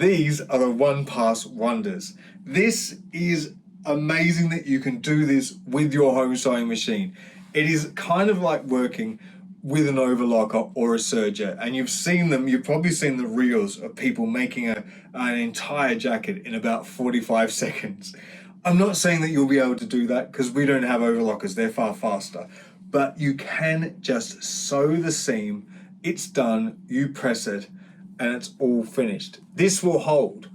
These are the one pass wonders. This is amazing that you can do this with your home sewing machine. It is kind of like working with an overlocker or a serger, and you've probably seen the reels of people making an entire jacket in about 45 seconds. I'm not saying that you'll be able to do that because we don't have overlockers, they're far faster, but you can just sew the seam, it's done, you press it, and it's all finished. This will hold,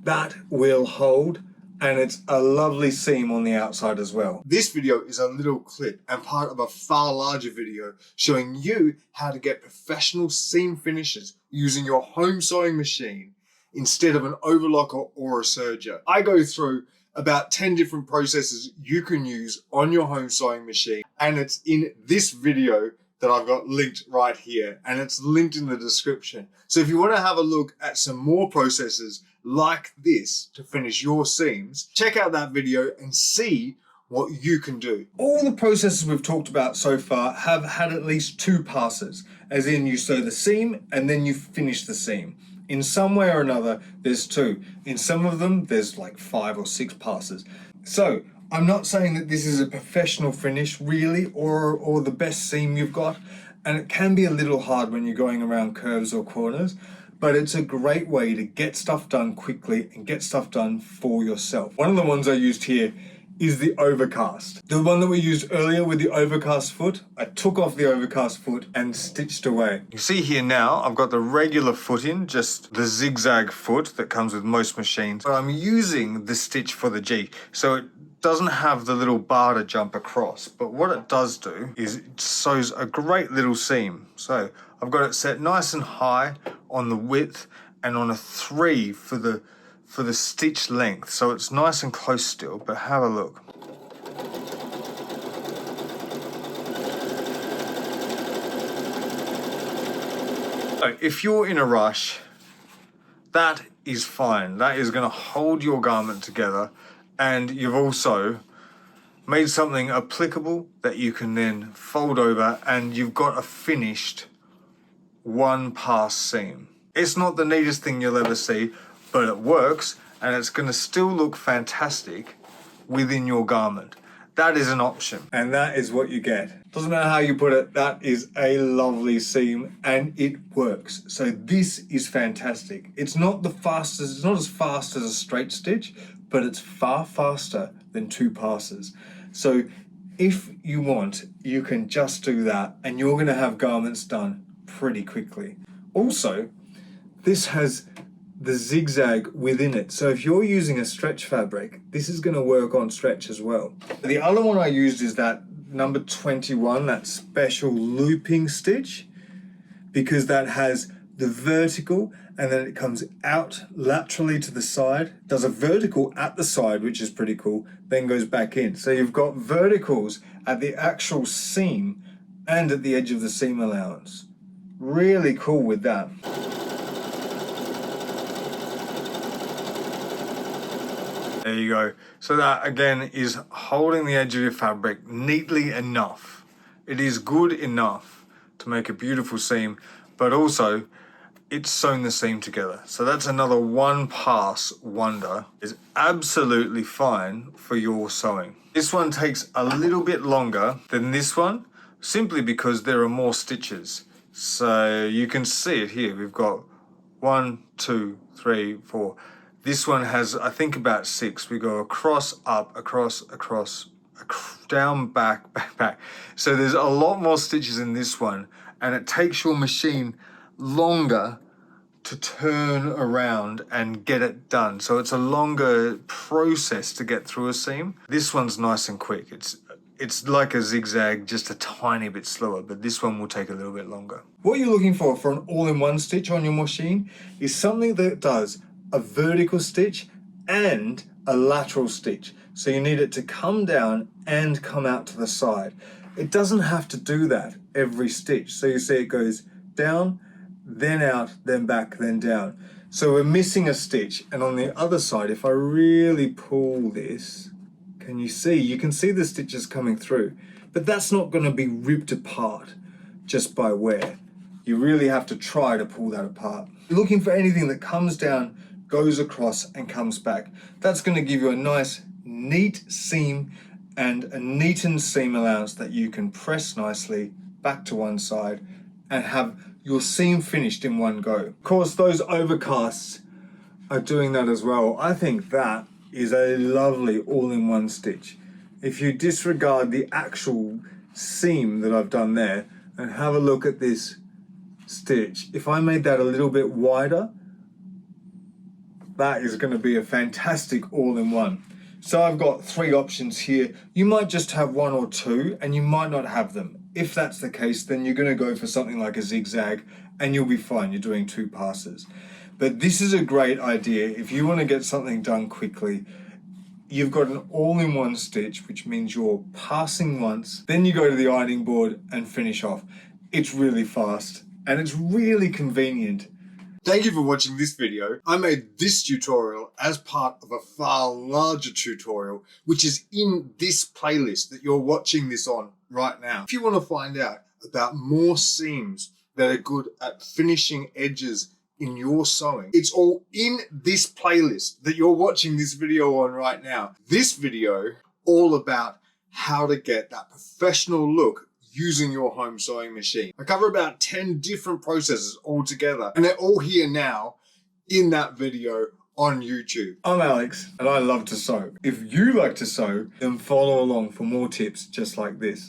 that will hold, and it's a lovely seam on the outside as well. This video is a little clip and part of a far larger video showing you how to get professional seam finishes using your home sewing machine instead of an overlocker or a serger. I go through about 10 different processes you can use on your home sewing machine, and it's in this video that I've got linked right here, and it's linked in the description. So if you want to have a look at some more processes like this to finish your seams, check out that video and see what you can do. All the processes we've talked about so far have had at least 2 passes, as in you sew the seam and then you finish the seam. In some way or another, there's 2. In some of them, there's like 5 or 6 passes. So I'm not saying that this is a professional finish really, or the best seam you've got, and it can be a little hard when you're going around curves or corners, but it's a great way to get stuff done quickly and get stuff done for yourself. One of the ones I used here is the overcast. The one that we used earlier with the overcast foot, I took off the overcast foot and stitched away. You see here now, I've got the regular foot in, just the zigzag foot that comes with most machines, but I'm using the stitch for the G. So it doesn't have the little bar to jump across, but what it does do is it sews a great little seam. So I've got it set nice and high on the width and on a 3 for the stitch length, so it's nice and close still, but have a look. So if you're in a rush, that is fine. That is going to hold your garment together, and you've also made something applicable that you can then fold over, and you've got a finished 1 pass seam. It's not the neatest thing you'll ever see, but it works, and it's going to still look fantastic within your garment. That is an option, and that is what you get. Doesn't matter how you put it, that is a lovely seam, and it works. So this is fantastic. It's not the fastest, it's not as fast as a straight stitch, but it's far faster than 2 passes. So if you want, you can just do that, and you're going to have garments done pretty quickly. Also, this has the zigzag within it. So if you're using a stretch fabric, this is going to work on stretch as well. The other one I used is that number 21, that special looping stitch, because that has the vertical and then it comes out laterally to the side, does a vertical at the side, which is pretty cool, then goes back in. So you've got verticals at the actual seam and at the edge of the seam allowance. Really cool with that. There you go. So that again is holding the edge of your fabric neatly enough. It is good enough to make a beautiful seam, but also it's sewn the seam together. So that's another 1 pass wonder. Is absolutely fine for your sewing. This one takes a little bit longer than this one, simply because there are more stitches. So you can see it here. We've got 1, 2, 3, 4. This one has, I think, about 6. We go across, up, across, down, back, back, back. So there's a lot more stitches in this one, and it takes your machine longer to turn around and get it done. So it's a longer process to get through a seam. This one's nice and quick. It's like a zigzag, just a tiny bit slower, but this one will take a little bit longer. What you're looking for an all-in-one stitch on your machine is something that does a vertical stitch and a lateral stitch. So you need it to come down and come out to the side. It doesn't have to do that every stitch. So you see it goes down, then out, then back, then down. So we're missing a stitch. And on the other side, if I really pull this, can you see? You can see the stitches coming through, but that's not going to be ripped apart just by wear. You really have to try to pull that apart. You're looking for anything that comes down goes across and comes back. That's going to give you a nice neat seam and a neatened seam allowance that you can press nicely back to one side and have your seam finished in one go. Of course, those overcasts are doing that as well. I think that is a lovely all-in-one stitch. If you disregard the actual seam that I've done there and have a look at this stitch, if I made that a little bit wider, that is going to be a fantastic all-in-one. So I've got 3 options here. You might just have 1 or 2 and you might not have them. If that's the case, then you're going to go for something like a zigzag and you'll be fine. You're doing 2 passes. But this is a great idea if you want to get something done quickly. You've got an all-in-one stitch, which means you're passing once, then you go to the ironing board and finish off. It's really fast and it's really convenient. Thank you for watching this video. I made this tutorial as part of a far larger tutorial, which is in this playlist that you're watching this on right now. If you want to find out about more seams that are good at finishing edges in your sewing, it's all in this playlist that you're watching this video on right now. This video all about how to get that professional look using your home sewing machine. I cover about 10 different processes all together, and they're all here now in that video on YouTube. I'm Alex, and I love to sew. If you like to sew, then follow along for more tips just like this.